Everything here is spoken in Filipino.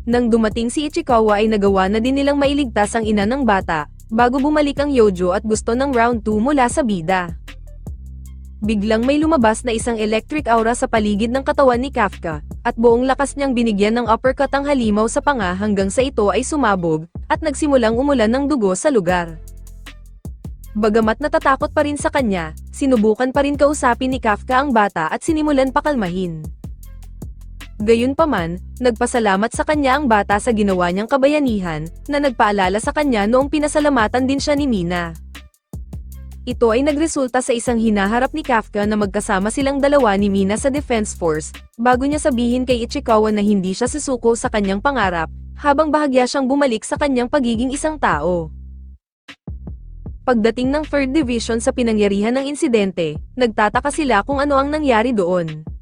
Nang dumating si Ichikawa ay nagawa na din nilang mailigtas ang ina ng bata, bago bumalik ang Yojo at gusto ng round 2 mula sa bida. Biglang may lumabas na isang electric aura sa paligid ng katawan ni Kafka, at buong lakas niyang binigyan ng uppercut ang halimaw sa panga hanggang sa ito ay sumabog, at nagsimulang umulan ng dugo sa lugar. Bagamat natatakot pa rin sa kanya, sinubukan pa rin kausapin ni Kafka ang bata at sinimulan pakalmahin. Gayunpaman, nagpasalamat sa kanya ang bata sa ginawa niyang kabayanihan, na nagpaalala sa kanya noong pinasalamatan din siya ni Mina. Ito ay nagresulta sa isang hinaharap ni Kafka na magkasama silang dalawa ni Mina sa Defense Force, bago niya sabihin kay Ichikawa na hindi siya susuko sa kanyang pangarap, habang bahagya siyang bumalik sa kanyang pagiging isang tao. Pagdating ng 3rd Division sa pinangyarihan ng insidente, nagtataka sila kung ano ang nangyari doon.